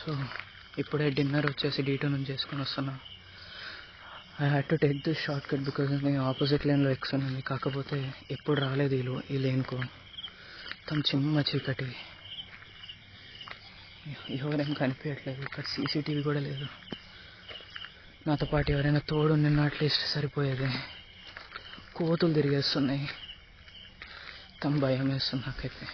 So ఇప్పుడే dinner వచ్చేసి D2 నుంచి చేసుకొని వస్తున్నా. I had to take this short cut because నేను ఆపోజిట్ లైన్లో ఎక్కుతున్నాను. కాకపోతే ఎప్పుడు రాలేదు ఈ లేన్కు. మొత్తం చిమ్మ చీకటి, ఎవరేం కనిపించట్లేదు. ఇక్కడ CCTV కూడా లేదు. నాతో పాటు ఎవరైనా తోడు నిన్న అట్లీస్ట్ సరిపోయేది. కోతులు తిరిగేస్తున్నాయి. మొత్తం భయం వేస్తుంది నాకైతే.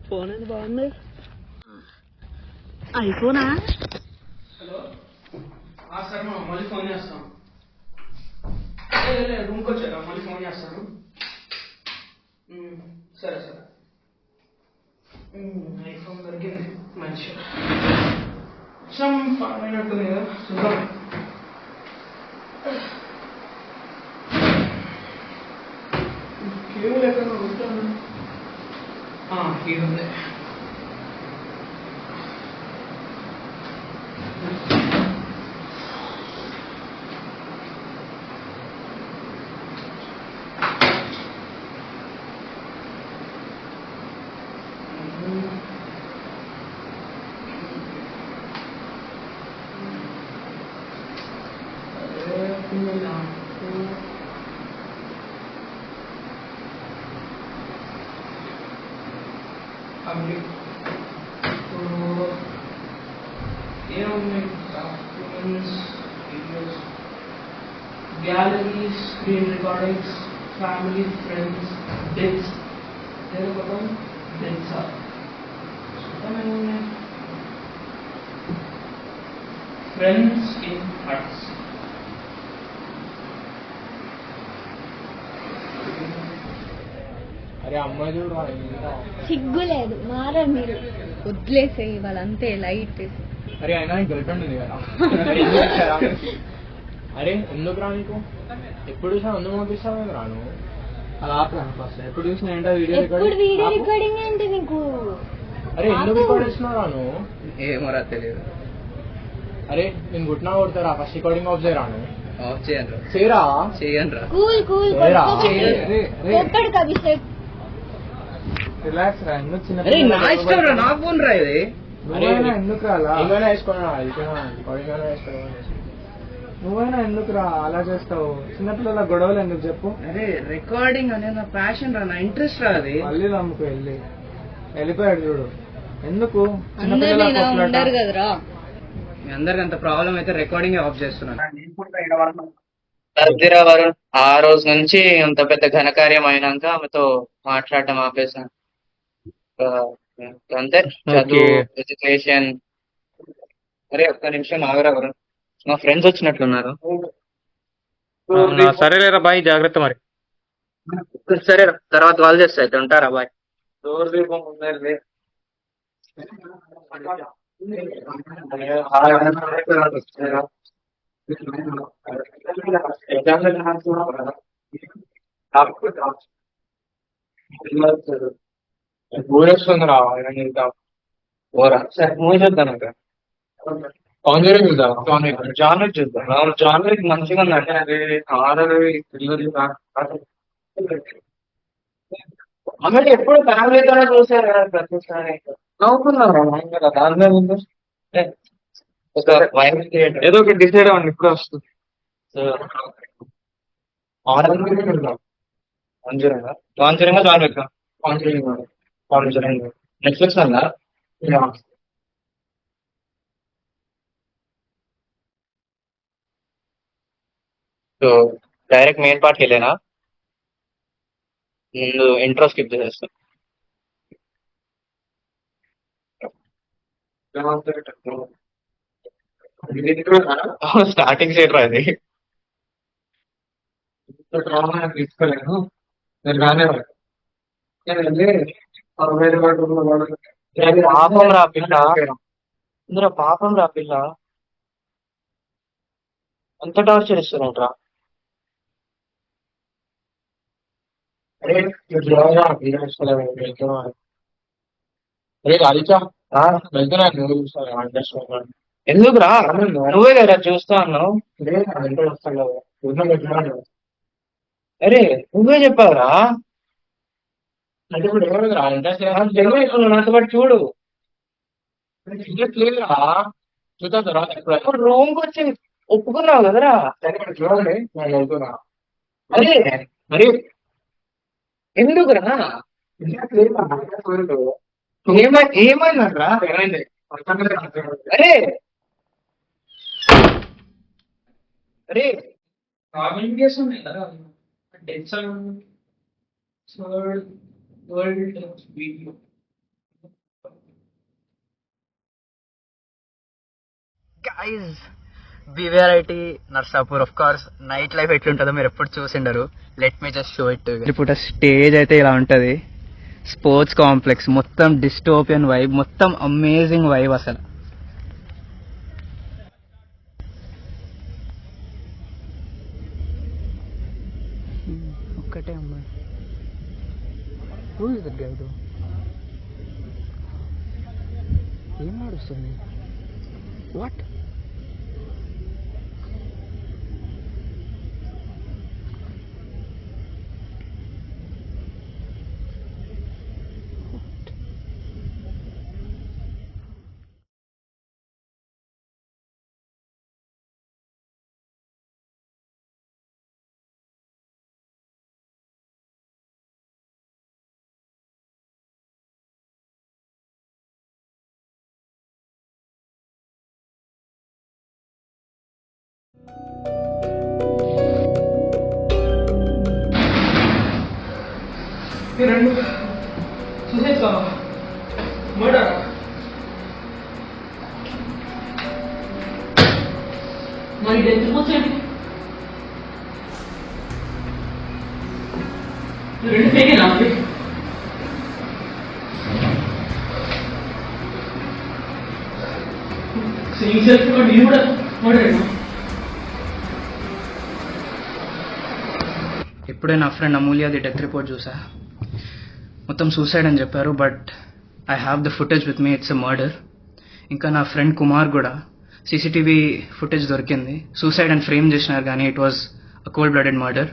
ఫోన్ అది బాగుంది. ఐఫోనా? హలో సార్, మళ్ళీ ఫోన్ చేస్తాం. రూమ్కి వచ్చారా? మళ్ళీ ఫోన్ చేస్తాను. సరే సరే. ఐఫోన్ దొరికింది, మంచిగా కొంచెం ఫామ్ అయినట్టుంది కదా, చూద్దాం. కేబుల్ ఎక్కడ ఉంటాను? ఇది ఉంది. Documents, videos, galleries, screen recordings, family, friends, bits. There are button bits are. Friends in huts. అరే అమ్మాయి చూడు, సిగ్గు లేదు, మారండి మీరు, వదిలేసేయి వాళ్ళంతే లైట్. అరే అయినా గర్ల్ ఫ్రెండ్ ఉంది కదా. అరే ఎందుకు రా నీకు? ఎప్పుడు చూసినా అందుకు పంపిస్తావు కదా రాను. అలా ఫస్ట్ ఎప్పుడు చూసినా ఏంటో వీడియో రికార్డింగ్ ఏంటి నీకు? అరే ఎందుకు రికార్డ్ ఇస్తున్నావు రాను? ఏమోరా తెలియదు. అరే నేను గుట్టినా కొడతారా? ఫస్ట్ రికార్డింగ్ ఆఫ్ చేయరాను. ఆఫ్ చేయండి, చేయరా? చేయండి రా. కూల్ కూల్ కొట్టడు అభిషేక్. రిలాక్స్ రా. ఎందుకు చిన్న నా ఇష్టం రా, నా ఫోన్ రా ఇది. ఎందుకు రా? ఇంకైనా వేసుకోరా, రికార్డింగ్ వేసుకోరా. నువ్వైనా ఎందుకు రా అలా చేస్తావు? చిన్నపిల్లల గొడవలు ఎందుకు చెప్పు? అరే రికార్డింగ్ అనేది నా ప్యాషన్ రా, నా ఇంట్రెస్ట్ రా అది. మళ్ళీ నమ్ముకు వెళ్ళిపోయాడు చూడు. ఎందుకు? ఉండరు కదరా. మీ అందరికి అంత ప్రాబ్లం అయితే రికార్డింగ్ ఆఫ్ చేస్తున్నాను. ఆ రోజు నుంచి అంత పెద్ద ఘనకార్యం అయినాక ఆమెతో మాట్లాడటం ఆపేసాను. అంతే, చదువు, ఎడ్యుకేషన్. అరే ఒక్క నిమిషం ఆగరా వరుణ్, మా ఫ్రెండ్స్ వచ్చినట్లున్నారు. సరేలేరా బాయ్, జాగ్రత్త మరి. సరే తర్వాత కాల్ చేస్తా, అయితే ఉంటారా బాయ్. ఊరేస్తుంది రా. ఓరా సరే, మూవీ చూద్దాం. ఇంకా కాంజరింగ్ చూద్దాం. జాన్ విక్ చూద్దాం. జాన్ విక్ మంచిగా ఉందంటే అది హారర్ అన్నట్టు ఎప్పుడు ఫ్యామిలీతో చూసారు కదా ప్రతిసారి. నవ్వుకున్నారు దాని ముందు. ఒక వైఫ్ ఏదో ఒకటి డిసైడ్ అవ్వండి, ఇప్పుడు వస్తుంది. Conjuring John Wick. Conjuring Netflix వల్ల. సో డైరెక్ట్ మెయిన్ పార్ట్కి వెళ్ళానా, ముందు ఇంట్రో స్కిప్ చేసేస్తా. స్టార్టింగ్ సీట్ రా ఇది. తీసుకోలేను నేను రానే పాపం రా పిల్ల, ఇందులో పాపం రా పిల్ల. అంత టార్చర్ ఇస్తున్నారా? అరే రాధిక వెళ్తున్నా నువ్వు చూస్తాను. ఎందుకురా నువ్వే కదా చూస్తా అన్నావు. అరే నువ్వే చెప్పావురా. అంటే ఇప్పుడు ఎవరు తెలియదు నాతో పాటు చూడు. లేదురా చూద్దాం తర్వాత ఇప్పుడు రూమ్కి వచ్చి ఒప్పుకున్నావు కదరా. చూడండి నేను వెళ్తున్నా. అరే మరి ఎందుకురా? ఏమన్నారా? అరే అరే communication guys BVRIT Narsapur of course night life ఎట్లుంటుందో మీరు ఎప్పుడు చూసిండరు. Let me just show it. ఇప్పుడు స్టేజ్ అయితే ఇలా ఉంటుంది. స్పోర్ట్స్ కాంప్లెక్స్ మొత్తం డిస్టోపియన్ వైబ్, మొత్తం అమేజింగ్ వైబ్ అసలు. ఒక్కటే అమ్మాయి. ఏం నడుస్తుంది? వాట్? రెండు చూసేస్తా మర్డర్ మరి డెత్ పోతుంది. రెండు ఫేకేనా? నేను కూడా మర్డర్. ఇప్పుడే నా ఫ్రెండ్ అమూల్యది డెత్ రిపోర్ట్ చూసా. మొత్తం సూసైడ్ అని చెప్పారు, but I have the footage with me. It's a murder. ఇంకా నా ఫ్రెండ్ కుమార్ కూడా సీసీటీవీ ఫుటేజ్ దొరికింది. సూసైడ్ అని ఫ్రేమ్ చేసినారు కానీ it was a cold blooded murder.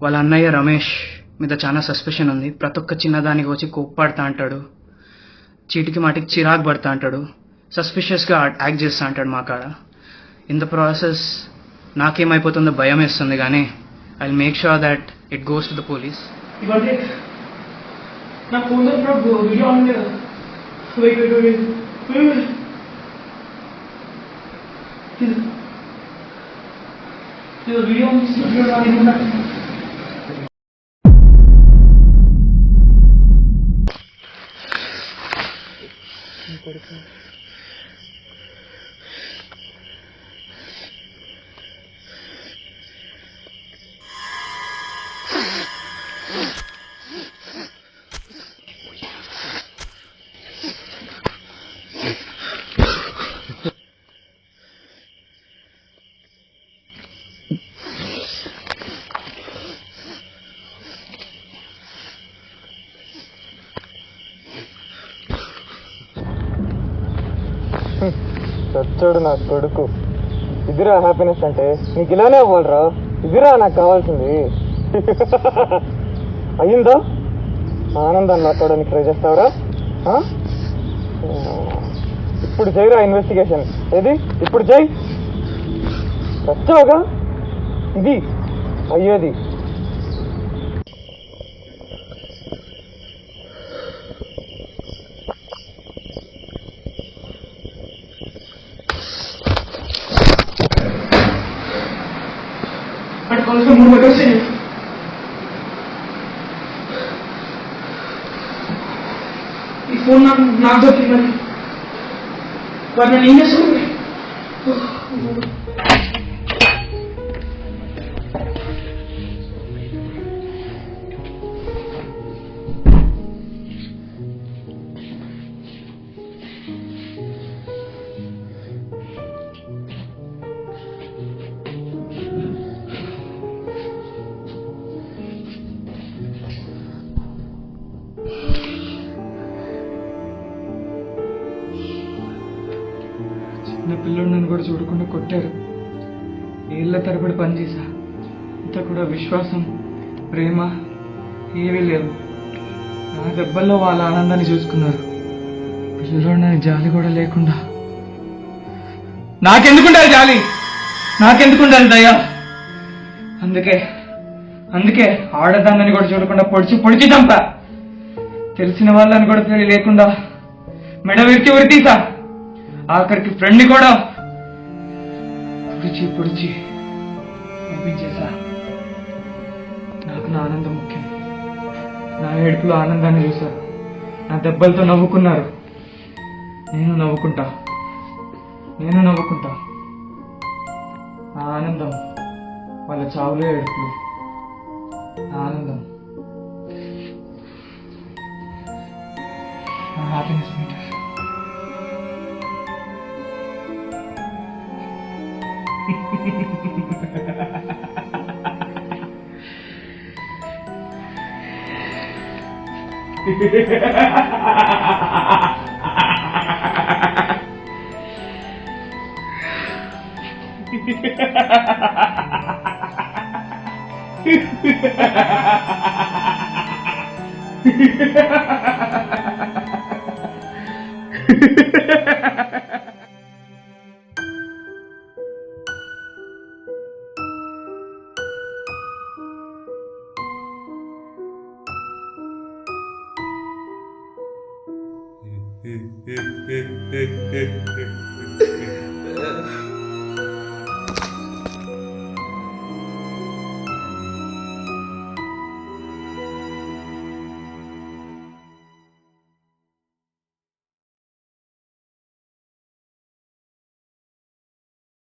వాళ్ళ అన్నయ్య రమేష్ మీద చాలా సస్పెషన్ ఉంది. ప్రతి ఒక్క చిన్నదానికి వచ్చి కోప్పడుతూ అంటాడు, చీటికి మాటికి చిరాకు పడుతూ అంటాడు, సస్పిషియస్గా యాక్ట్ చేస్తూ అంటాడు మా కాడ. ఇన్ ద ప్రాసెస్ నాకేమైపోతుందో భయం వేస్తుంది, కానీ I will make sure that it goes to the police. నా ఫోన్ వీడియో ఆన్ లేదు. వీడియో చచ్చాడు నా కొడుకు. ఇదిరా హ్యాపీనెస్ అంటే, నీకు ఇలానే అవ్వాలరా. ఇదిరా నాకు కావాల్సింది. అయ్యిందా? ఆనందాన్ని నాటడానికి ట్రై చేస్తావురా? ఇప్పుడు చేయరా ఇన్వెస్టిగేషన్. ఏది ఇప్పుడు చేయి. చచ్చావుగా, ఇది అయ్యేది. ఈ ఫోన్ నాకు దొరికింది. మరి వాడు నన్ను ఏం చేసుకుంది? చిన్న పిల్లడు నన్ను కూడా చూడకుండా కొట్టారు. ఏళ్ళ తరబడి పనిచేసా, ఇంత కూడా విశ్వాసం ప్రేమ ఏమీ లేవు. నా దెబ్బల్లో వాళ్ళ ఆనందాన్ని చూసుకున్నారు. పిల్లడు నన్ను జాలి కూడా లేకుండా. నాకెందుకుండాలి జాలి, నాకెందుకుండాలి దయ? అందుకే ఆడదాన్నని కూడా చూడకుండా పొడిచి చంపా. తెలిసిన వాళ్ళని కూడా లేకుండా మెడ ఉరి తీసా. ఆఖరికి ఫ్రెండ్ని కూడా పొడిచి పంపించేశా. నాకు నా ఆనందం ముఖ్యం. నా ఏడుపులో ఆనందాన్ని చూశారు, నా దెబ్బలతో నవ్వుకున్నారు. నేను నవ్వుకుంటా. నా ఆనందం వాళ్ళ చావులో ఏడుపులు. నా ఆనందం, నా హ్యాపీనెస్ మీటర్.